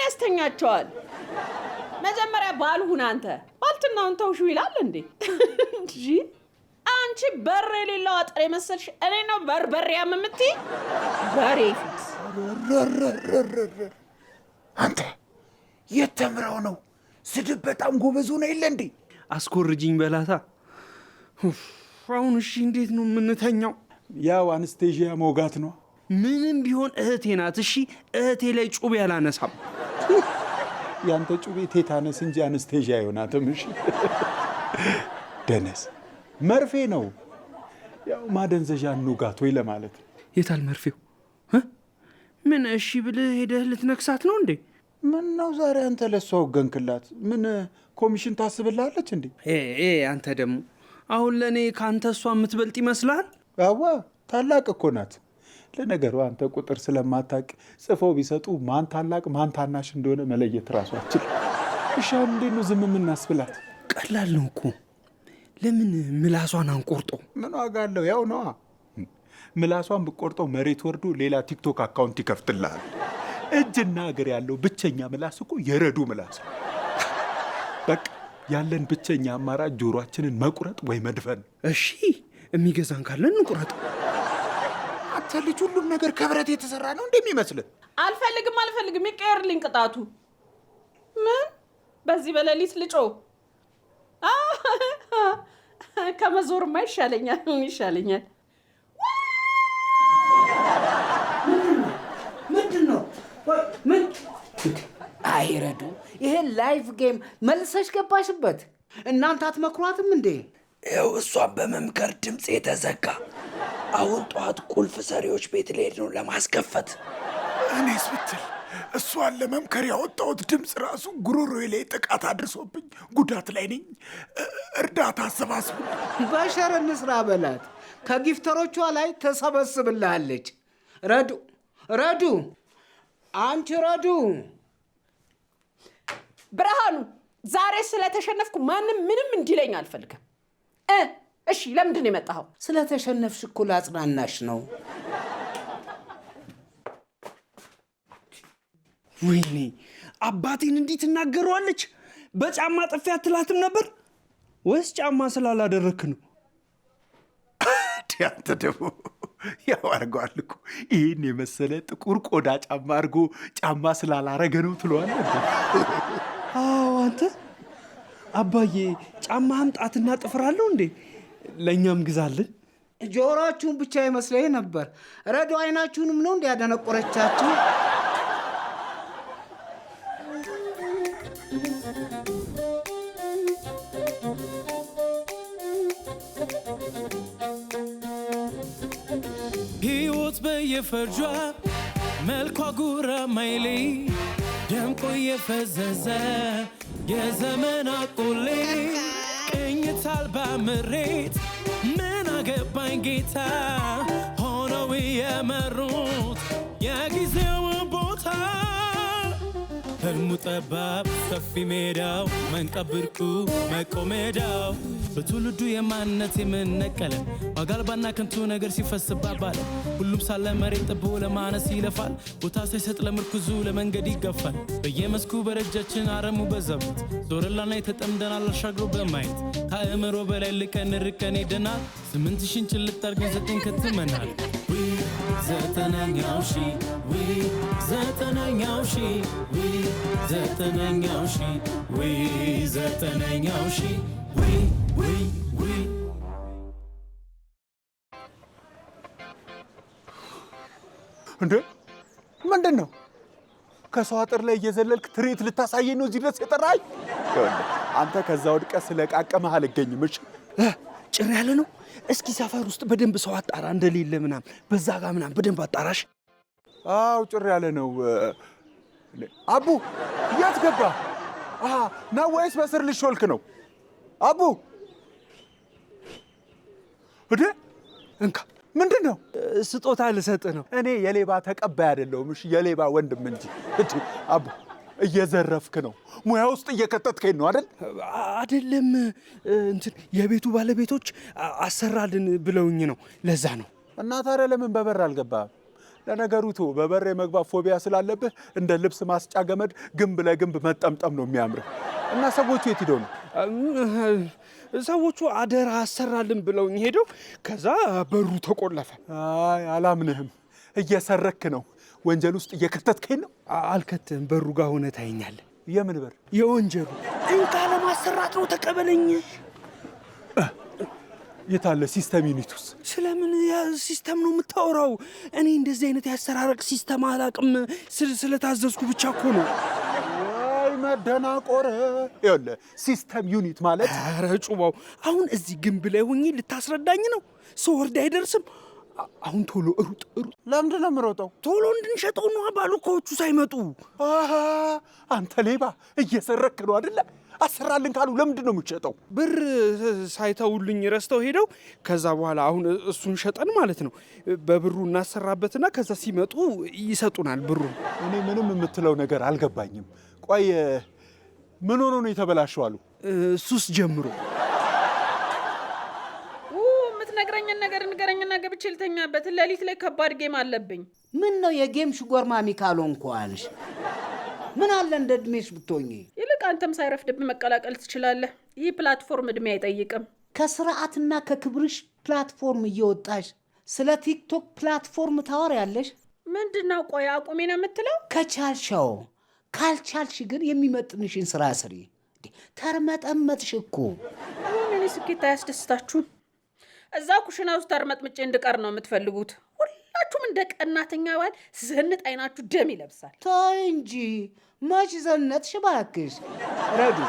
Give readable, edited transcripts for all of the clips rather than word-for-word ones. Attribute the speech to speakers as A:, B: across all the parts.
A: ያስተኛቸዋል መጀመሪያ ባልሁን አንተ ባልትናውን ተውሹ ይላል እንዴ እንጂ አንቺ በር የሌለው አጥር የመሰልሽ እኔ ነው በርበሬ ያመምቲ በሬፊት
B: አንተ የተምራው ነው ስድብ በጣም ጎበዝ ሆነ ይለ እንዴ
C: አስኮርጂኝ በላታ አሁን እሺ እንዴት ነው የምንተኛው
B: ያው አንስቴዥያ ሞጋት ነው
C: ምንም ቢሆን እህቴ ናት እሺ እህቴ ላይ ጩቤ ያላነሳም
B: ያንተ ጩቤ ቴታነስ እንጂ አንስቴዥያ ይሆናትም እሺ ደነስ መርፌ ነው ያው ማደንዘዣ ኑጋት ወይ ለማለት
C: የታል መርፌው ምን እሺ ብለህ ሄደህ ልትነክሳት ነው እንዴ
B: ምን ነው ዛሬ አንተ ለሷው ገንክላት ምን ኮሚሽን ታስብላለች እንዴ
C: አንተ ደግሞ አሁን ለኔ ካንተ እሷ የምትበልጥ ይመስላል
B: አዋ ታላቅ እኮ ናት ለነገሩ አንተ ቁጥር ስለማታቅ ጽፈው ቢሰጡ ማን ታላቅ ማን ታናሽ እንደሆነ መለየት ራሱ አችል እሺ እንዴት ነው ዝም የምናስብላት
C: ቀላል ነው እኮ ለምን ምላሷን አንቆርጦ
B: ምን ዋጋ አለው ያው ነው ምላሷን ብቆርጠው መሬት ወርዶ ሌላ ቲክቶክ አካውንት ይከፍትልሃል እጅና እግር ያለው ብቸኛ ምላስ እኮ የረዱ ምላስ በቃ ያለን ብቸኛ አማራጭ ጆሮአችንን መቁረጥ ወይ መድፈን
C: እሺ የሚገዛን ካለን እንቁረጥ
B: አንተ ልጅ ሁሉም ነገር ከብረት የተሰራ ነው እንደሚመስል
A: አልፈልግም ይቀርልኝ ቅጣቱ ምን በዚህ በሌሊት ልጮ ከመዞርማ ይሻለኛል
D: ምንድነው ምን አይረዱ ይሄ ላይቭ ጌም መልሰሽ ገባሽበት እናንተ አትመክሯትም እንዴ
E: ይኸው እሷን በመምከር ድምፅ የተዘጋ አሁን ጠዋት ቁልፍ ሰሪዎች ቤት ልሄድ ነው ለማስከፈት
B: እኔስ ብትል እሷን ለመምከር ያወጣሁት ድምፅ ራሱ ጉሮሮዬ ላይ ጥቃት አድርሶብኝ ጉዳት ላይ ነኝ እርዳታ አሰባስቡ
D: በሸር እንስራ በላት ከጊፍተሮቿ ላይ ተሰበስብልሃለች ረዱ አንቺ ረዱ
A: ብርሃኑ ዛሬ ስለተሸነፍኩ ማንም ምንም እንዲለኝ አልፈልግም እሺ ለምንድን ነው የመጣኸው
D: ስለተሸነፍሽ እኮ ላጽናናሽ ነው
C: ወይኔ አባቴን እንዲህ ትናገረዋለች በጫማ ጥፊ አትላትም ነበር ወይስ ጫማ ስላላደረክ ነው
B: አንተ ደግሞ ያው አርጓል እኮ ይሄን የመሰለ ጥቁር ቆዳ ጫማ አርጎ ጫማ ስላላረገ ነው ትሏል
C: አዎ አንተ አባዬ ጫማ አምጣትና ጥፍራለሁ እንዴ ለኛም ግዛልን
D: ጆሮአችሁን ብቻ ይመስለኝ ነበር ረዱ አይናችሁንም ነው እንዲያደነቆረቻችሁ
F: ሕይወት በየፈርጇ መልኳ ጉራ ማይሌ ደምቆ የፈዘዘ የዘመን አቆሌ ቅኝት አልባ ምሬት ምን አገባኝ ጌታ ሆነው የመሩት የጊዜው ቦታ ህልሙ ጠባብ ሰፊ ሜዳው መንቀብርቁ መቆሜዳው በትውልዱ የማንነት የምንነቀለ ዋጋልባና ከንቱ ነገር ሲፈስባባለ ሁሉም ሳለ መሬት ጥቦ ለማነስ ይለፋል ቦታ ሳይሰጥ ለምርኩዙ ለመንገድ ይገፋል በየመስኩ በረጃችን አረሙ በዛበት ዞረላና የተጠምደናል አሻግሮ በማየት ከአእምሮ በላይ ልቀን ርቀን ሄደናል 8,000 ጭልጥ አርገን 9 ከትመናል ዘጠነኛው ሺ ዘጠነኛው ሺ ዘጠነኛው ሺ ዘጠነኛው ሺ
B: እንዴ ምንድን ነው ከሰው አጥር ላይ እየዘለልክ ትርኢት ልታሳየኝ ነው እዚህ ድረስ የጠራኝ አንተ ከዛ ወድቀህ ስለቃቀመህ አልገኝም እሺ
C: ጭር ያለ ነው። እስኪ ሰፈር ውስጥ በደንብ ሰው አጣራ እንደሌለ ምናምን፣ በዛ ጋር ምናምን በደንብ አጣራሽ።
B: አው ጭር ያለ ነው። አቡ የት ገባ? ነው ወይስ በስር ልሾልክ ነው? አቡ እዴ እንካ ምንድን ነው?
C: ስጦታ ልሰጥህ ነው።
B: እኔ የሌባ ተቀባይ አይደለሁም። እሺ የሌባ ወንድም እንጂ። እዴ አቡ እየዘረፍክ ነው። ሙያ ውስጥ እየከተትከኝ ነው አይደል?
C: አይደለም እንትን የቤቱ ባለቤቶች አሰራልን ብለውኝ ነው። ለዛ ነው።
B: እና ታዲያ ለምን በበር አልገባህም? ለነገሩ ቶ በበር የመግባት ፎቢያ ስላለብህ እንደ ልብስ ማስጫ ገመድ ግንብ ለግንብ መጠምጠም ነው የሚያምርህ። እና ሰዎቹ የት ሄደው ነው?
C: ሰዎቹ አደራ አሰራልን ብለውኝ ሄደው ከዛ በሩ ተቆለፈ።
B: አይ አላምንህም። እየሰረክ ነው። ወንጀል ውስጥ እየከተትከኝ ነው።
C: አልከትህም። በሩ ጋር ሆነ ታየኛለህ።
B: የምን በር?
C: የወንጀሉ። እንካ ለማሰራት ነው። ተቀበለኝ።
B: የታለ ሲስተም ዩኒቱስ?
C: ስለምን ሲስተም ነው የምታወራው? እኔ እንደዚህ አይነት ያሰራረቅ ሲስተም አላቅም። ስለታዘዝኩ ብቻ እኮ ነው።
B: ወይ መደናቆር! ይኸውልህ ሲስተም ዩኒት ማለት
C: ኧረ ጩባው፣ አሁን እዚህ ግንብ ላይ ሆኜ ልታስረዳኝ ነው? ሰው ወርድ አይደርስም። አሁን ቶሎ ሩጥ።
B: ለምንድን ነው የምሮጠው?
C: ቶሎ እንድንሸጠው ነው ባሉኮቹ ሳይመጡ።
B: አንተ ሌባ እየሰረክ ነው አይደለ? አሰራልን ካሉ ለምንድን ነው የምትሸጠው?
C: ብር ሳይተውልኝ ረስተው ሄደው ከዛ በኋላ አሁን እሱን ሸጠን ማለት ነው። በብሩ እናሰራበትና ከዛ ሲመጡ ይሰጡናል ብሩ።
B: እኔ ምንም የምትለው ነገር አልገባኝም። ቆይ ምን ሆኖ ነው የተበላሸው አሉ?
C: ሱስ ጀምሮ
A: የምትነግረኝን ነገር ንገረኝና ገብቼ ልተኛበት። ሌሊት ላይ ከባድ ጌም አለብኝ።
D: ምን ነው የጌም ሽጎርማሚ ካልሆንኩ አልሽ? ምን አለ እንደ እድሜሽ ብትሆኚ።
A: ይልቅ አንተም ሳይረፍድብህ መቀላቀል ትችላለህ። ይህ ፕላትፎርም እድሜ አይጠይቅም።
D: ከስርዓትና ከክብርሽ ፕላትፎርም እየወጣሽ ስለ ቲክቶክ ፕላትፎርም ታወሪያለሽ?
A: ምንድነው? ቆይ አቁሜ ነው የምትለው?
D: ከቻልሻው፣ ካልቻልሽ ግን የሚመጥንሽን ስራ ስሪ። ተርመጠመጥሽ እኮ።
A: ምን ስኬት አያስደስታችሁም? እዛ ኩሽና ውስጥ ተርመጥምጬ እንድቀር ነው የምትፈልጉት? ሁላችሁም እንደ ቀናተኛ ባል ዘንጥ አይናችሁ ደም ይለብሳል።
D: ተይ እንጂ መች ዘነጥሽ እባክሽ። ረዱ፣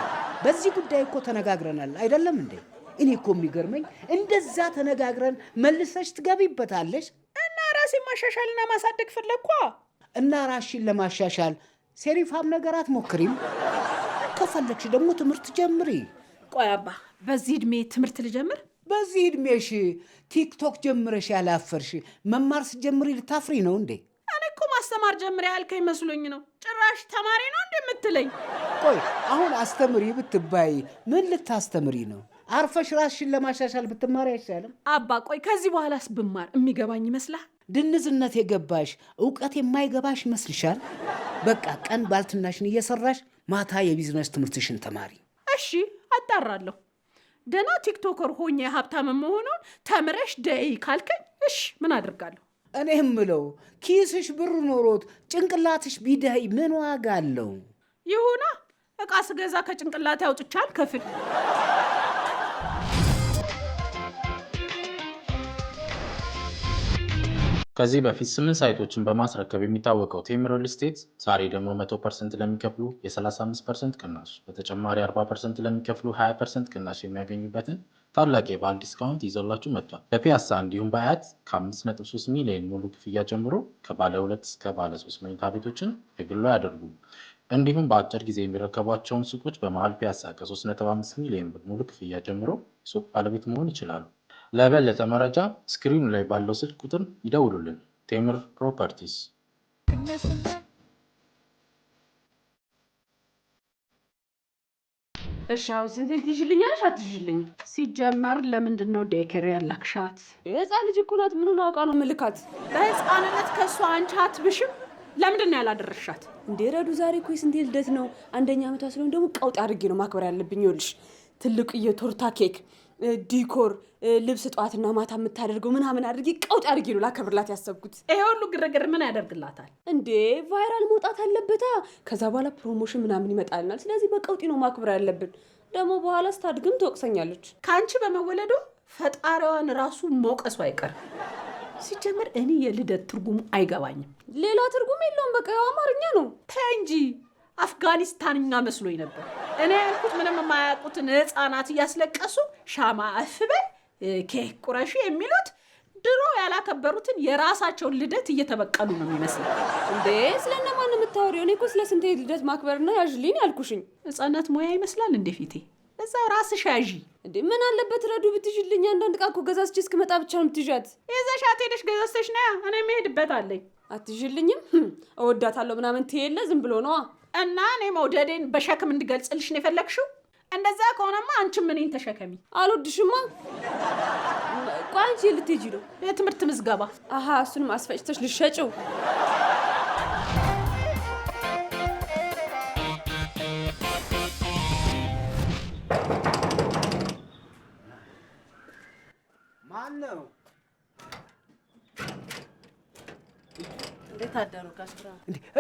D: በዚህ ጉዳይ እኮ ተነጋግረናል አይደለም እንዴ? እኔ እኮ የሚገርመኝ እንደዛ ተነጋግረን መልሰሽ ትገቢበታለሽ።
A: እና ራሴን ማሻሻልና ማሳደግ ፈለግኳ።
D: እና ራስሽን ለማሻሻል ሴሪፋም ነገር አትሞክሪም? ከፈለግሽ ደግሞ ትምህርት ጀምሪ።
A: ቆይ አባ፣ በዚህ ዕድሜ ትምህርት ልጀምር?
D: በዚህ ዕድሜሽ ቲክቶክ ጀምረሽ ያላፈርሽ መማር ስትጀምሪ ልታፍሪ ነው እንዴ?
A: እኔ እኮ ማስተማር ጀምሬ ያልከኝ መስሎኝ ነው። ጭራሽ ተማሪ ነው እንዴ የምትለኝ?
D: ቆይ አሁን አስተምሪ ብትባይ ምን ልታስተምሪ ነው? አርፈሽ ራስሽን ለማሻሻል ብትማሪ አይሻልም?
A: አባ ቆይ ከዚህ በኋላስ ብማር የሚገባኝ ይመስላል?
D: ድንዝነት የገባሽ እውቀት የማይገባሽ ይመስልሻል? በቃ ቀን ባልትናሽን እየሰራሽ ማታ የቢዝነስ ትምህርትሽን ተማሪ።
A: እሺ አጣራለሁ። ደና ቲክቶከር ሆኜ ሀብታም መሆኑን ተምረሽ ደይ ካልከኝ እሺ ምን አድርጋለሁ?
D: እኔ የምለው ኪስሽ ብር ኖሮት ጭንቅላትሽ ቢደይ ምን ዋጋ አለው?
A: ይሁና እቃ ስገዛ ከጭንቅላቴ አውጥቼ አልከፍል።
G: ከዚህ በፊት 8 ሳይቶችን በማስረከብ የሚታወቀው ቴምር ሪል ስቴት ዛሬ ደግሞ 100% ለሚከፍሉ የ35% ቅናሽ በተጨማሪ 40% ለሚከፍሉ 20% ቅናሽ የሚያገኙበትን ታላቅ የበዓል ዲስካውንት ይዘላችሁ መጥቷል። በፒያሳ እንዲሁም በአያት ከ5.3 ሚሊዮን ሙሉ ክፍያ ጀምሮ ከባለ 2 እስከ ባለ 3 መኝታ ቤቶችን የግሎ ያደርጉ። እንዲሁም በአጭር ጊዜ የሚረከቧቸውን ሱቆች በመሃል ፒያሳ ከ3.5 ሚሊዮን ብር ሙሉ ክፍያ ጀምሮ ሱቅ ባለቤት መሆን ይችላሉ። ለበለጠ መረጃ ስክሪኑ ላይ ባለው ስልክ ቁጥር ይደውሉልን። ቴምር ፕሮፐርቲስ።
A: እሺ አሁን ስንት ትይዥልኛለሽ? አትይዥልኝ? ሲጀመር ለምንድን ነው ዴኬር ያላክሻት?
H: የህፃን ልጅ እኮ ናት። ምኑን አውቃ ነው ምልካት?
A: በህፃንነት ከእሷ አንቺ አትብሽም? ለምንድን ነው ያላደረሻት?
H: እንዴ ረዱ፣ ዛሬ እኮ የስንቴ ልደት ነው? 1ኛ ዓመቷ ስለሆነ ደግሞ ቀውጥ አድርጌ ነው ማክበር ያለብኝ። ይኸውልሽ ትልቅ የቶርታ ኬክ፣ ዲኮር፣ ልብስ ጠዋትና ማታ የምታደርገው ምናምን አድርጌ ቀውጥ አድርጌ ነው ላከብርላት ያሰብኩት።
A: ይሄ ሁሉ ግርግር ምን ያደርግላታል
H: እንዴ? ቫይራል መውጣት አለበታ። ከዛ በኋላ ፕሮሞሽን ምናምን ይመጣልናል። ስለዚህ በቀውጢ ነው ማክበር ያለብን። ደግሞ በኋላ ስታድግም ትወቅሰኛለች።
A: ከአንቺ በመወለዱ ፈጣሪዋን ራሱ መውቀሱ አይቀርም። ሲጀመር እኔ የልደት ትርጉሙ አይገባኝም።
H: ሌላ ትርጉም የለውም። በቃ ያው አማርኛ ነው።
A: ተይ እንጂ አፍጋኒስታንኛ መስሎኝ ነበር። እኔ ያልኩት ምንም የማያውቁትን ህፃናት እያስለቀሱ ሻማ አፍበይ ኬክ ቁረሺ የሚሉት ድሮ ያላከበሩትን የራሳቸውን ልደት እየተበቀሉ ነው የሚመስለው።
H: እንዴ ስለነማን ነው የምታወሪው? እኔ እኮ ስለ ስንቴ ልደት ማክበርና ያዥልኝ ያልኩሽኝ።
A: ህጻናት ሙያ ይመስላል እንዴ ፊቴ? እዛው ራስሽ ያዢ
H: እንዴ። ምን አለበት ረዱ ብትይዥልኝ? አንዳንድ ዕቃ እኮ ገዛዝቼ እስክመጣ ብቻ ነው የምትይዣት።
A: ይዘሻት ሄደሽ ገዛዝተሽ ነያ። እኔ የምሄድበት አለኝ።
H: አትይዥልኝም? እወዳታለሁ ምናምን ትየለ ዝም ብሎ ነዋ።
A: እና እኔ መውደዴን በሸክም እንድገልጽልሽ ነው የፈለግሽው? እንደዛ ከሆነማ አንቺም እኔን ተሸከሚ።
H: አልወድሽማ። ቆይ አንቺ ልትሄጂ ነው?
A: የትምህርት ምዝገባ።
H: አሃ እሱንም አስፈጭተሽ ልትሸጪው?
D: ማን ነው?
I: እንዴት አደሩ ጋሽራ?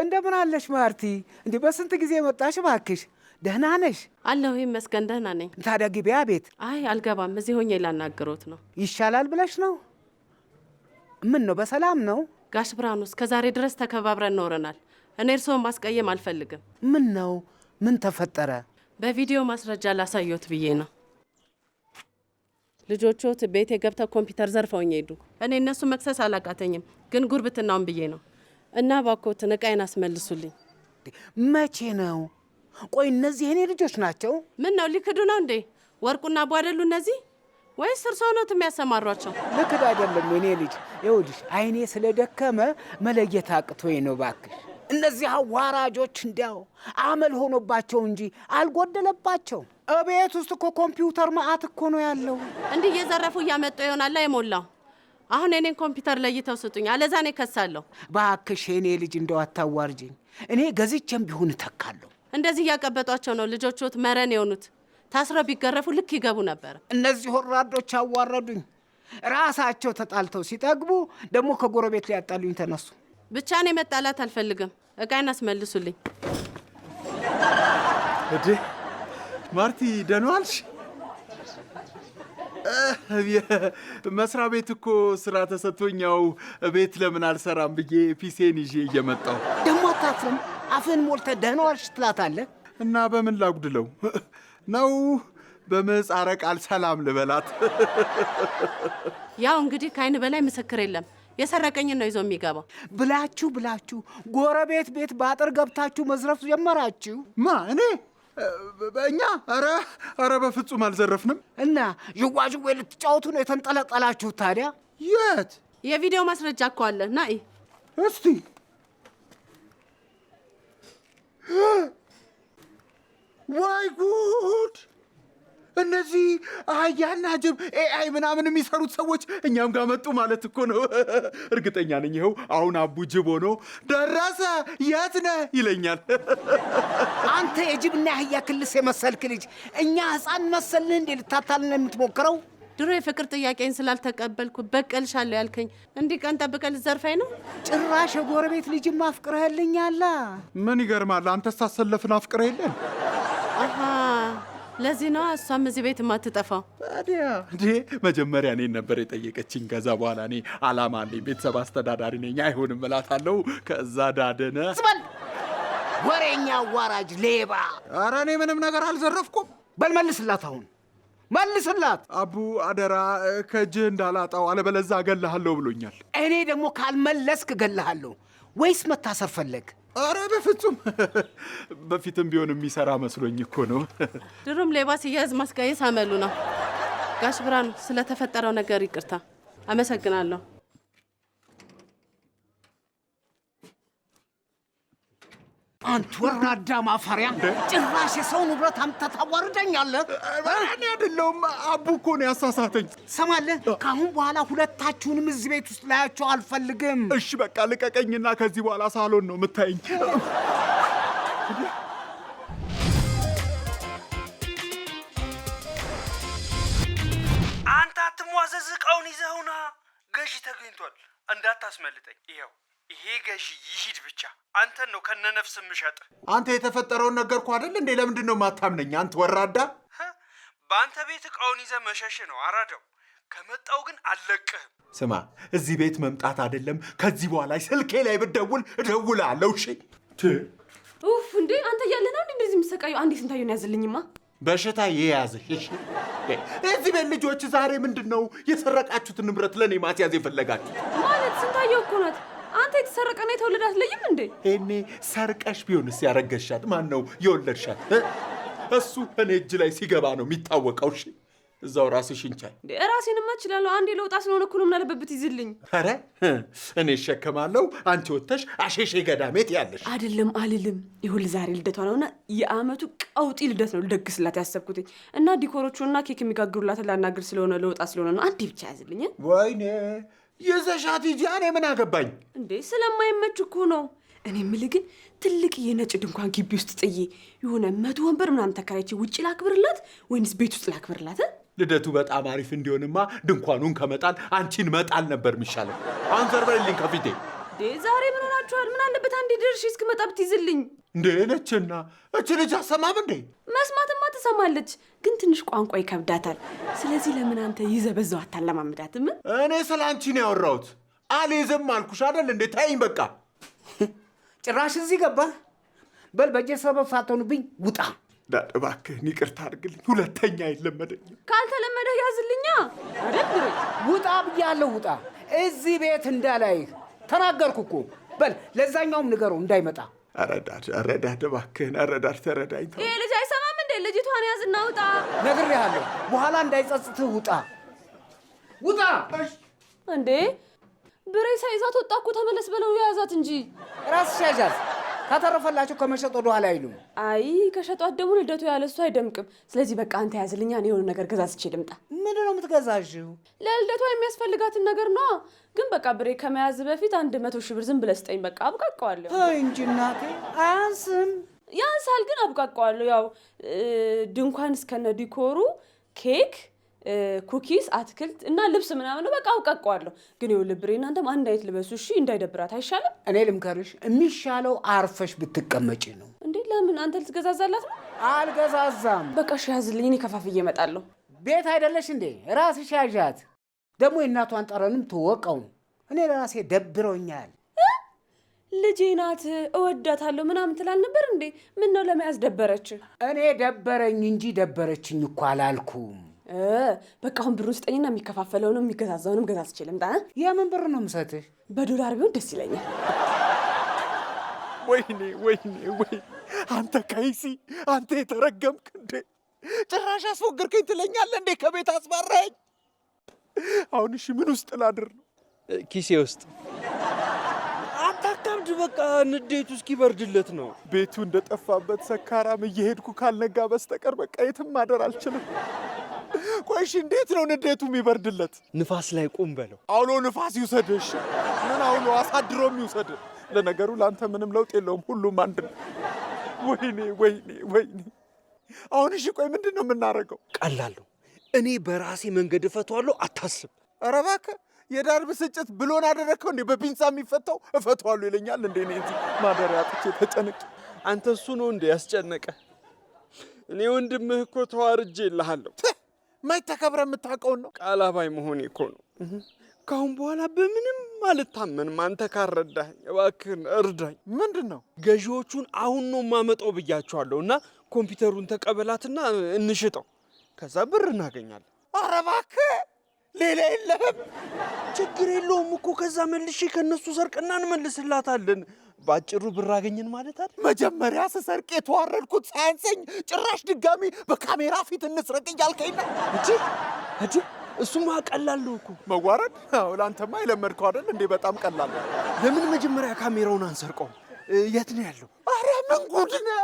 D: እንደምን አለሽ ማርቲ? እንዴ በስንት ጊዜ መጣሽ እባክሽ? ደህና ነሽ?
I: አለሁ ይመስገን ደህና ነኝ።
D: ታዲያ ግቢያ ቤት።
I: አይ አልገባም፣ እዚህ ሆኜ ላናግሮት ነው።
D: ይሻላል ብለሽ ነው? ምን ነው በሰላም ነው?
I: ጋሽ ብርሃኑ እስከ ዛሬ ድረስ ተከባብረን ኖረናል። እኔ እርስዎን ማስቀየም አልፈልግም።
D: ምን ነው? ምን ተፈጠረ?
I: በቪዲዮ ማስረጃ ላሳየዎት ብዬ ነው። ልጆቹት ቤቴ ገብተው ኮምፒውተር ዘርፈውኝ ሄዱ። እኔ እነሱ መክሰስ አላቃተኝም፣ ግን ጉርብትናውን ብዬ ነው። እና እባክዎትን ዕቃዬን አስመልሱልኝ።
D: መቼ ነው? ቆይ እነዚህ የኔ ልጆች ናቸው?
I: ምን ነው ሊክዱ ነው እንዴ? ወርቁና አቡ አይደሉ እነዚህ? ወይስ እርስዎ ነዎት የሚያሰማሯቸው?
D: ልክድ አይደለም የኔ ልጅ። ይኸውልሽ አይኔ ስለደከመ መለየት አቅቶኝ ነው እባክሽ። እነዚህ አዋራጆች እንዲያው አመል ሆኖባቸው እንጂ አልጎደለባቸው። እቤት ውስጥ እኮ ኮምፒውተር መዓት እኮ ነው ያለው።
I: እንዲህ እየዘረፉ እያመጡ ይሆናል የሞላው። አሁን የኔን ኮምፒውተር ለይተው ስጡኝ፣ አለዛ እኔ እከሳለሁ።
D: እባክሽ የኔ ልጅ እንደው አታዋርጅኝ። እኔ ገዝቼም ቢሆን እተካለሁ።
I: እንደዚህ እያቀበጧቸው ነው ልጆቹት መረን የሆኑት። ታስረው ቢገረፉ ልክ ይገቡ ነበር።
D: እነዚህ ወራዶች አዋረዱኝ። ራሳቸው ተጣልተው ሲጠግቡ ደግሞ ከጎረቤት ሊያጣሉኝ ተነሱ።
I: ብቻ እኔ መጣላት አልፈልግም። ዕቃዬን አስመልሱልኝ።
B: እዴ ማርቲ ደህና ዋልሽ? መስሪያ ቤት እኮ ስራ ተሰጥቶኛው ቤት ለምን አልሰራም ብዬ ፒሴን ይዤ እየመጣሁ
D: ደግሞ አታፍርም? አፍን ሞልተህ ደህና ዋልሽ ትላታለህ።
B: እና በምን ላጉድለው ነው? በምህጻረ ቃል ሰላም ልበላት?
I: ያው እንግዲህ ከአይን በላይ ምስክር የለም። የሰረቀኝን ነው ይዞ የሚገባው።
D: ብላችሁ ጎረቤት ቤት በአጥር ገብታችሁ መዝረፍ ጀመራችሁ።
B: ማ እኔ? እኛ? ኧረ በፍጹም አልዘረፍንም።
D: እና ዥዋዥዌ ልትጫወቱ ነው የተንጠለጠላችሁት? ታዲያ
B: የት?
I: የቪዲዮ ማስረጃ እኮ አለ። ና
B: እስቲ ወይ ጉድ! እነዚህ አህያና ጅብ ኤአይ ምናምን የሚሰሩት ሰዎች እኛም ጋር መጡ ማለት እኮ ነው። እርግጠኛ ነኝ ይኸው አሁን አቡ ጅብ ሆኖ ደረሰ የት ነህ ይለኛል።
D: አንተ የጅብና የአህያ ክልስ የመሰልክ ልጅ እኛ ሕፃን መሰልህ እንዴ ልታታልን የምትሞክረው?
I: ድሮ የፍቅር ጥያቄን ስላልተቀበልኩ በቀልሻለሁ ያልከኝ እንዲህ ቀን ጠብቀህ ልትዘርፈኝ ነው?
D: ጭራሽ የጎረቤት ልጅም አፍቅረህልኛላ።
B: ምን ይገርማል? አንተስ ታሰለፍን አፍቅረህ የለን?
I: አሃ ለዚህ ነው እሷም እዚህ ቤት የማትጠፋው።
B: ታዲያ እንዴ መጀመሪያ እኔን ነበር የጠየቀችኝ። ከዛ በኋላ እኔ አላማ አለኝ፣ ቤተሰብ አስተዳዳሪ ነኝ፣ አይሆንም እላታለሁ። ከዛ ዳደነ
D: ስበል ወሬኛ፣ አዋራጅ፣ ሌባ።
B: ኧረ እኔ ምንም ነገር አልዘረፍኩም።
D: በል መልስላት፣ አሁን መልስላት።
B: አቡ አደራ ከእጅህ እንዳላጣው አለበለዚያ እገልሃለሁ ብሎኛል።
D: እኔ ደግሞ ካልመለስክ እገልሃለሁ። ወይስ መታሰር ፈለግ?
B: ኧረ በፍጹም በፊትም ቢሆን የሚሰራ መስሎኝ እኮ ነው።
I: ድሮም ሌባ ሲያዝ ማስጋየት አመሉ ነው። ጋሽ ብርሃኑ ስለተፈጠረው ነገር ይቅርታ። አመሰግናለሁ።
D: አንተ ወራዳ ማፈሪያ! ጭራሽ የሰው ንብረት አምጥተህ ታዋርደኛለህ።
B: እኔ አይደለሁም አቡ እኮ ነው ያሳሳተኝ።
D: ሰማለህ? ከአሁን በኋላ ሁለታችሁንም እዚህ ቤት ውስጥ ላያቸው አልፈልግም።
B: እሺ በቃ ልቀቀኝና ከዚህ በኋላ ሳሎን ነው የምታየኝ።
C: አንተ አትሟዘዝ፣ ዕቃውን ይዘውና ገዢ ተገኝቷል። እንዳታስመልጠኝ። ይሄ ገዢ ይሂድ ብቻ። አንተን ነው ከነነፍስ ምሸጥ።
B: አንተ የተፈጠረውን ነገርኩ አይደል እንዴ? ለምንድን ነው የማታምነኝ? አንተ ወራዳ!
C: በአንተ ቤት ዕቃውን ይዘህ መሸሽ ነው አራዳው። ከመጣው ግን አልለቅህም።
B: ስማ፣ እዚህ ቤት መምጣት አይደለም ከዚህ በኋላ ስልኬ ላይ ብትደውል እደውልሃለሁ። እሺ?
H: ኡፍ! እንዴ አንተ እያለህ ነው እንደዚህ የምትሰቃየው? አንዴ ስንታየውን ያዝልኝማ።
B: በሽታ የያዘሽ። እሺ እዚህ ቤት ልጆች ዛሬ ምንድነው የሰረቃችሁትን ንብረት ለኔ ማስያዝ የፈለጋችሁት?
H: ማለት ስንታየው እኮ ናት። አንተ የተሰረቀና የተወለደ አትለይም እንዴ?
B: እኔ ሰርቀሽ ቢሆንስ ያረገሻት ማን ነው የወለድሻት? እሱ እኔ እጅ ላይ ሲገባ ነው የሚታወቀው። እሺ እዛው ራስሽን ቻይ።
H: ራሴንማ እችላለሁ። አንዴ ለውጣ ስለሆነ እኮ ነው ምን አለበት ይዝልኝ።
B: ኧረ እኔ እሸከማለሁ፣ አንቺ ወጥተሽ አሸሼ ገዳሜት ያለሽ።
H: አይደለም አልልም። ይሁን ዛሬ ልደቷ ነውና የአመቱ ቀውጢ ልደት ነው ልደግስላት ያሰብኩት እና ዲኮሮቹንና ኬክ የሚጋግሩላትን ላናግር ስለሆነ ለውጣ ስለሆነ ነው። አንዴ ብቻ ያዝልኝ።
B: ወይኔ የዘሻት ሂጂ፣ እኔ ምን አገባኝ
H: እንዴ? ስለማይመች እኮ ነው። እኔ የምልህ ግን ትልቅ የነጭ ድንኳን ግቢ ውስጥ ጥዬ የሆነ 100 ወንበር ምናምን ተከራይቼ ውጭ ላክብርላት ወይንስ ቤት ውስጥ ላክብርላት?
B: ልደቱ በጣም አሪፍ እንዲሆንማ ድንኳኑን ከመጣል አንቺን መጣል ነበር የሚሻለው። አሁን ዘርበልኝ ከፊቴ።
H: ዛሬ ምን ሆናችኋል? ምን አለበት አንዴ ደርሼ እስክመጣ ብትይዝልኝ።
B: እንዴ ነችና እች ልጅ አሰማም እንዴ?
H: መስማትማ ትሰማለች፣ ግን ትንሽ ቋንቋ ይከብዳታል። ስለዚህ ለምን አንተ ይዘህ በዛው አታለማምዳትም?
B: እኔ ስለ አንቺ ነው ያወራሁት። አልይዝም አልኩሽ አይደል እንዴ? ተይኝ በቃ።
D: ጭራሽ እዚህ ገባ። በል በጀ ሰበብ ሳትሆንብኝ ውጣ።
B: ዳድ እባክህን ይቅርታ አድርግልኝ፣ ሁለተኛ አይለመደኝም።
H: ካልተለመደ ያዝልኛ አይደል?
D: ውጣ ብያለሁ፣ ውጣ። እዚህ ቤት እንዳላይህ ተናገርኩ እኮ። በል ለዛኛውም ንገረው እንዳይመጣ።
B: ኧረ ዳድ እባክህን፣ ኧረ ዳድ ተረዳኝ።
H: ይሄ ልጅ አይሰማም እንዴ? ልጅቷን ያዝና ውጣ።
D: ነግሬሃለሁ፣ በኋላ እንዳይጸጽትህ ውጣ፣ ውጣ።
H: እንዴ ብሬ ሳይዛት ወጣ እኮ። ተመለስ በለው የያዛት እንጂ
D: ራስሽ ያዣት። ከተረፈላቸው ከመሸጥ ወደ ኋላ አይሉም።
H: አይ ከሸጧት ደግሞ ልደቱ ያለሱ አይደምቅም። ስለዚህ በቃ አንተ ያዝልኛ፣ እኔ የሆነ ነገር ገዛዝቼ ልምጣ።
D: ምንድን ነው የምትገዛዥው?
H: ለልደቷ የሚያስፈልጋትን ነገር ነው። ግን በቃ ብሬ ከመያዝ በፊት 100 ሺህ ብር ዝም ብለህ ስጠኝ። በቃ አብቃቀዋለሁ።
D: ተይ እንጂ እናቴ፣ አያንስም?
H: ያንሳል፣ ግን አብቃቀዋለሁ። ያው ድንኳን እስከነ ዲኮሩ፣ ኬክ፣ ኩኪስ፣ አትክልት እና ልብስ ምናምን ነው። በቃ አውቃቀዋለሁ። ግን ይኸውልህ ብሬ እናንተም አንድ አይነት ልበሱ እሺ፣ እንዳይደብራት አይሻልም?
D: እኔ ልምከርሽ፣ የሚሻለው አርፈሽ ብትቀመጪ ነው።
H: እንዴ ለምን? አንተ ልትገዛዛላት ነው?
D: አልገዛዛም።
H: በቃ እሺ ያዝልኝ፣ እኔ ከፋፍዬ እመጣለሁ።
D: ቤት አይደለሽ እንዴ? ራስሽ ያዣት። ደግሞ የእናቷን ጠረንም ትወቀው። እኔ ለራሴ ደብሮኛል።
H: ልጄ ናት እወዳታለሁ ምናምን ትላል ነበር እንዴ? ምን ነው ለመያዝ ደበረች?
D: እኔ ደበረኝ እንጂ ደበረችኝ እኮ አላልኩም።
H: በቃ አሁን ብሩን ስጠኝና የሚከፋፈለውንም የሚገዛዛውንም ገዛዝቼ ልምጣ።
D: የምን ብር ነው የምሰጥህ?
H: በዶላር ቢሆን ደስ ይለኛል።
B: ወይኔ አንተ ከይሲ፣ አንተ የተረገምክ እንዴ! ጭራሽ አስፎገርከኝ ትለኛለህ እንዴ? ከቤት አስባራኝ። አሁን እሺ ምን ውስጥ ላድር ነው?
C: ኪሴ ውስጥ። አንተ አታብድ፣ በቃ ንዴቱ እስኪበርድለት ነው።
B: ቤቱ እንደጠፋበት ሰካራም እየሄድኩ ካልነጋ በስተቀር በቃ የትም ማደር አልችልም። ቆይሽ እንዴት ነው ንዴቱ የሚበርድለት?
C: ንፋስ ላይ ቁም በለው።
B: አውሎ ንፋስ ይውሰድሽ። ምን አውሎ አሳድሮም ይውሰድ። ለነገሩ ለአንተ ምንም ለውጥ የለውም፣ ሁሉም አንድ ነው። ወይኔ አሁን እሺ ቆይ ምንድን ነው የምናደርገው?
C: ቀላለሁ። እኔ በራሴ መንገድ እፈቷለሁ፣ አታስብ።
B: ኧረ እባክህ የዳር ብስጭት ብሎን አደረግከው እንዴ? በፒንሳ የሚፈታው እፈቷለሁ ይለኛል እንዴ? እኔ እዚህ ማደሪያ አጥቼ ተጨነቅ።
C: አንተ እሱ ነው እንዴ ያስጨነቀ? እኔ ወንድምህ እኮ ተዋርጄ እልሃለሁ።
B: ማይ ተከብረ የምታውቀውን ነው።
C: ቃላባይ መሆኔ እኮ ነው። ካሁን በኋላ በምንም አልታመንም። አንተ ካረዳኸኝ እባክህን እርዳኝ።
B: ምንድን ነው?
C: ገዢዎቹን አሁን ነው የማመጣው ብያቸዋለሁ እና ኮምፒውተሩን ተቀበላትና እንሽጠው፣ ከዛ ብር እናገኛለን።
B: ኧረ እባክህ ሌላ የለህም?
C: ችግር የለውም እኮ ከዛ መልሼ ከነሱ ሰርቅና እንመልስላታለን። ባጭሩ ብር አገኘን ማለት አይደል?
B: መጀመሪያ ስሰርቅ የተዋረድኩት ሳያንሰኝ ጭራሽ ድጋሚ በካሜራ ፊት እንስረቅ እያልከኝ ነው?
C: እጂ እሱማ ቀላል ነው እኮ
B: መዋረድ። አዎ ለአንተማ የለመድከው አይደል እንዴ? በጣም ቀላል ነው።
C: ለምን መጀመሪያ ካሜራውን አንሰርቀው? የት ነው ያለው?
B: ኧረ ምን ጉድ ነህ!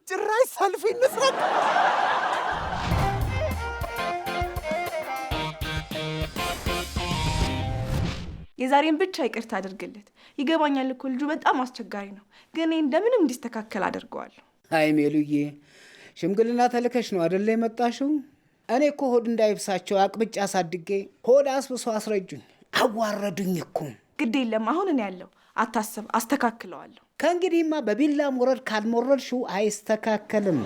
B: ጭራሽ ሰልፊ እንስረቅ።
J: የዛሬን ብቻ ይቅርታ አድርግለት። ይገባኛል እኮ ልጁ በጣም አስቸጋሪ ነው፣ ግን እኔ እንደምንም እንዲስተካከል አደርገዋለሁ።
D: አይ ሜሉዬ፣ ሽምግልና ተልከሽ ነው አይደለ የመጣሽው? እኔ እኮ ሆድ እንዳይብሳቸው አቅብጫ አሳድጌ ሆድ አስብሶ አስረጁኝ፣ አዋረዱኝ እኮ።
J: ግድ የለም አሁን እኔ ያለው አታስብ፣ አስተካክለዋለሁ።
D: ከእንግዲህማ በቢላ ሞረድ ካልሞረድሽው አይስተካከልም።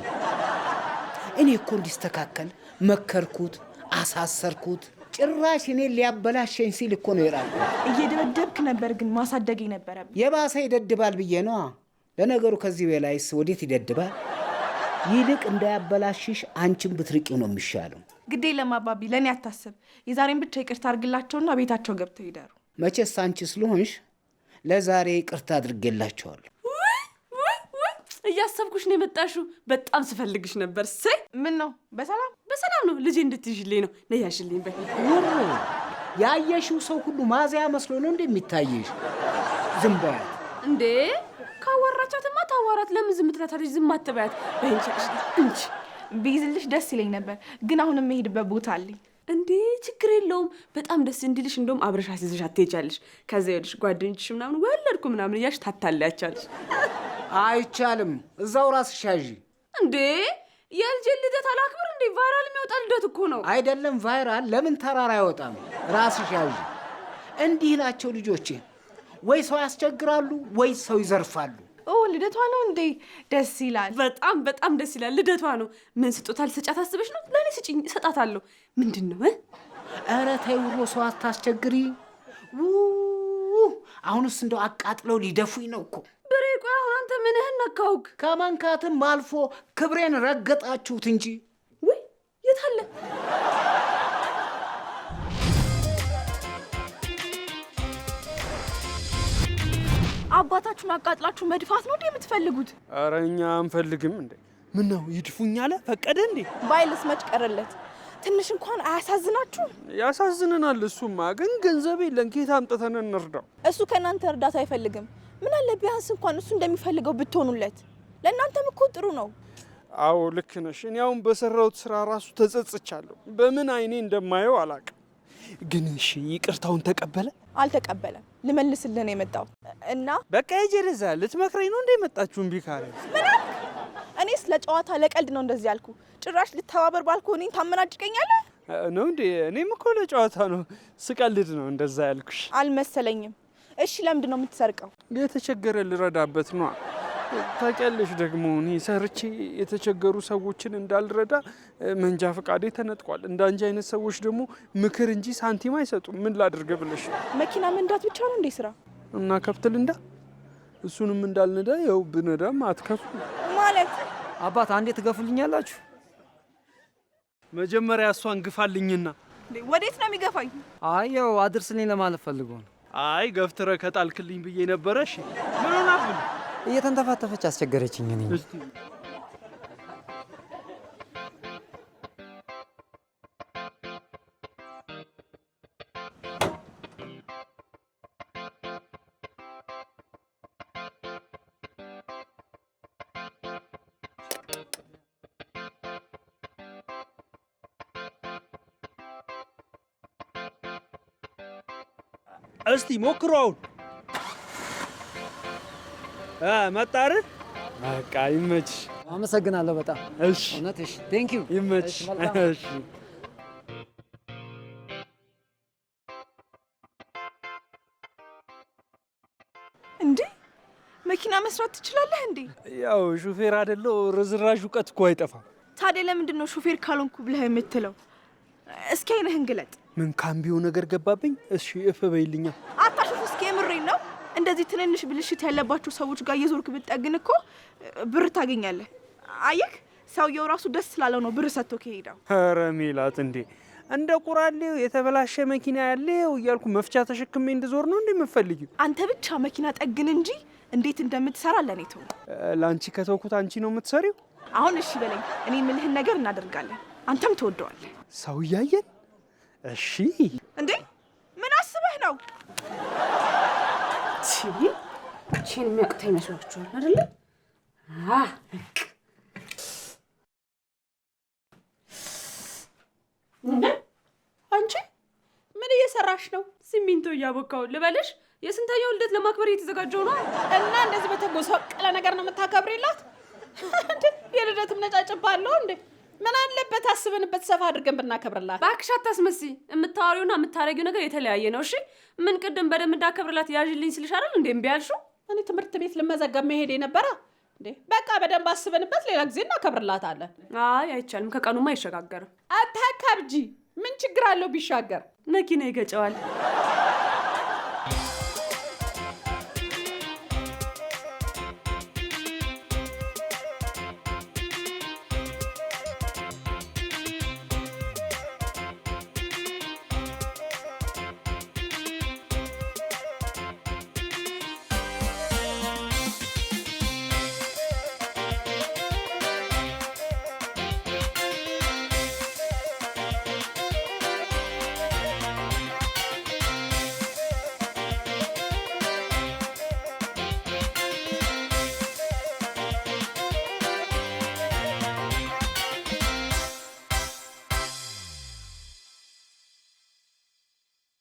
D: እኔ እኮ እንዲስተካከል መከርኩት፣ አሳሰርኩት። ጭራሽ እኔ ሊያበላሸኝ ሲል እኮ ነው የራቁ።
J: እየደበደብክ ነበር፣ ግን ማሳደግ ነበረብኝ።
D: የባሰ ይደድባል ብዬ ነዋ። ለነገሩ ከዚህ በላይስ ወዴት ይደድባል? ይልቅ እንዳያበላሽሽ አንቺም ብትርቂው ነው የሚሻለው።
J: ግዴ ለማባቢ ለእኔ አታስብ። የዛሬን ብቻ ይቅርታ አድርግላቸውና ቤታቸው ገብተው ይደሩ።
D: መቼስ አንቺ ስለሆንሽ ለዛሬ ይቅርታ አድርጌላቸዋለሁ።
H: እያሰብኩሽ ነው የመጣሽው። በጣም ስፈልግሽ ነበር። ሰይ
J: ምን ነው?
H: በሰላም ነው። ልጄ እንድትይዥልኝ ነው። ነያሽልኝ በፊት
D: ያየሽው ሰው ሁሉ ማዚያ መስሎ ነው እንደሚታየሽ። ዝም በያት
H: እንዴ። ካወራቻትማ ታዋራት። ለምን ዝም ትላታለሽ? ዝም አትበያት። በእንቻሽ እንጂ
J: ቢይዝልሽ ደስ ይለኝ ነበር፣ ግን አሁን የምሄድበት ቦታ አለኝ።
H: እንዴ ችግር የለውም። በጣም ደስ እንዲልሽ እንደውም አብረሽ አስይዘሽ አትሄጃለሽ። ከዛ ይኸውልሽ ጓደኞችሽ ምናምን ወለድኩ ምናምን እያልሽ ታታለያቻለሽ።
D: አይቻልም። እዛው ራስሽ ያዢ።
H: እንዴ የልጄን ልደት አላክብር እንዴ? ቫይራል የሚወጣ ልደት እኮ ነው።
D: አይደለም ቫይራል፣ ለምን ተራራ አይወጣም? ራስሽ ያዢ። እንዲህ ናቸው ልጆቼ፣ ወይ ሰው ያስቸግራሉ ወይ ሰው ይዘርፋሉ።
J: ልደቷ ነው እንዴ? ደስ ይላል።
H: በጣም በጣም ደስ ይላል። ልደቷ ነው። ምን ስጦታ ልሰጫት አስበሽ ነው? ለእኔ ስጭኝ፣ እሰጣታለሁ። ምንድን ነው?
D: ኧረ ተይ ውሮ፣ ሰው አታስቸግሪ። አሁንስ እንደው አቃጥለው ሊደፉኝ ነው እኮ።
H: ብሬ ቆይ አሁን አንተ ምንህን ነካውክ?
D: ከመንካትም አልፎ ክብሬን ረገጣችሁት እንጂ።
H: ወይ የት አለ?
J: አባታችሁን አቃጥላችሁ መድፋት ነው እንዴ የምትፈልጉት?
C: ኧረ እኛ አንፈልግም። እንዴ ምን ነው ይድፉኝ አለ ፈቀደ እንዴ?
J: ባይልስ መች ቀረለት? ትንሽ እንኳን አያሳዝናችሁም?
C: ያሳዝነናል። እሱማ ግን ገንዘብ የለን፣ ከየት አምጥተን እንርዳው?
J: እሱ ከእናንተ እርዳታ አይፈልግም። ምን አለ ቢያንስ እንኳን እሱ እንደሚፈልገው ብትሆኑለት። ለእናንተም እኮ ጥሩ ነው።
C: አዎ ልክ ነሽ። እኔ አሁን በሰራሁት ስራ ራሱ ተጸጽቻለሁ። በምን አይኔ እንደማየው አላውቅም። ግን እሺ ይቅርታውን ተቀበለ?
J: አልተቀበለም። ልመልስልህ ነው የመጣው እና
C: በቃ የጀረዛ ልትመክረኝ ነው እንደ የመጣችሁ? እምቢ ካለ
J: ምን አልክ? እኔስ ለጨዋታ ለቀልድ ነው እንደዚህ ያልኩ። ጭራሽ ልተባበር ባልኩ እኔን ታመናጭቀኛለህ
C: ነው እንዴ? እኔም እኮ ለጨዋታ ነው ስቀልድ ነው እንደዛ ያልኩሽ።
J: አልመሰለኝም። እሺ ለምንድን ነው የምትሰርቀው?
C: የተቸገረ ልረዳበት ነው። ታውቂያለሽ ደግሞ እኔ ሰርቼ የተቸገሩ ሰዎችን እንዳልረዳ መንጃ ፈቃዴ ተነጥቋል። እንዳንቺ አይነት ሰዎች ደግሞ ምክር እንጂ ሳንቲም አይሰጡም። ምን ላድርግ ብለሽ?
J: መኪና መንዳት ብቻ ነው እንዴ ስራ?
C: እና ከብት ልንዳ? እሱንም እንዳልነዳ ያው ብነዳም አትከፍሉ
J: ማለት።
K: አባት አንዴ ትገፉልኛላችሁ?
C: መጀመሪያ እሷን ግፋልኝና።
J: ወዴት ነው የሚገፋኝ?
K: አይ ያው አድርስልኝ ለማለት ፈልጎ ነው።
C: አይ ገፍትረ ከጣልክልኝ ብዬ ነበረ። እሺ ምን ሆናብን?
K: እየተንተፋተፈች አስቸገረችኝ። እኔ
C: እስቲ ሞክሮ አሁን መጣር። በቃ ይመችሽ።
K: አመሰግናለሁ በጣም።
C: እሺ
K: እውነትሽ። ቴንክ ዩ።
C: ይመችሽ። እሺ
J: እንዴ መኪና መስራት ትችላለህ እንዴ?
C: ያው ሹፌር አይደለው፣ ርዝራዥ እውቀት እኮ አይጠፋም።
J: ታዲያ ለምንድን ነው ሹፌር ካልሆንኩ ብለህ የምትለው? እስኪ አይነህን ግለጥ።
C: ምን ካምቢዮ ነገር ገባብኝ። እሺ እፍ በይልኛ።
J: አታሹፍ። እስኪ የምሬን ነው። እንደዚህ ትንንሽ ብልሽት ያለባቸው ሰዎች ጋር እየዞርክ ብትጠግን እኮ ብር ታገኛለህ። አየክ፣ ሰውየው ራሱ ደስ ስላለው ነው ብር ሰጥቶ ከሄደው።
C: ኧረ ሜላት እንዴ እንደ ቁራሌው የተበላሸ መኪና ያለው እያልኩ መፍቻ ተሸክሜ እንድዞር ነው እንዴ የምትፈልጊው?
J: አንተ ብቻ መኪና ጠግን እንጂ እንዴት እንደምትሰራ ለኔ ተው።
C: ለአንቺ ከተውኩት አንቺ ነው የምትሰሪው።
J: አሁን እሺ በለኝ። እኔ የምልህን ነገር እናደርጋለን፣ አንተም ትወደዋለህ።
C: ሰው እያየን። እሺ
J: እንዴ ምን አስበህ ነው?
H: ቺን የሚያቅታ ይመስላችኋል አይደለ?
A: አንቺ ምን እየሰራሽ ነው?
H: ሲሚንቶ እያቦካው ልበልሽ። የስንተኛው ልደት ለማክበር እየተዘጋጀው ነው
A: እና እንደዚህ በተጎሳቀለ ነገር ነው የምታከብሪላት? የልደትም ነጫጭባለሁ እንዴ? ምን አለበት አስበንበት ሰፋ አድርገን ብናከብርላት?
H: እባክሽ አታስመስይ። የምታወሪውና የምታረጊው ነገር የተለያየ ነው። እሺ ምን ቅድም በደንብ እንዳከብርላት ያዥልኝ ስልሽ አይደል እንዴ እምቢ ያልሽው?
A: እኔ ትምህርት ቤት ልመዘገብ መሄድ ነበረ እንዴ? በቃ በደንብ አስበንበት ሌላ ጊዜ እናከብርላታለን።
H: አይ አይቻልም፣ ከቀኑማ አይሸጋገርም።
A: አታካብጂ። ምን ችግር አለው ቢሻገር?
H: መኪና ይገጨዋል።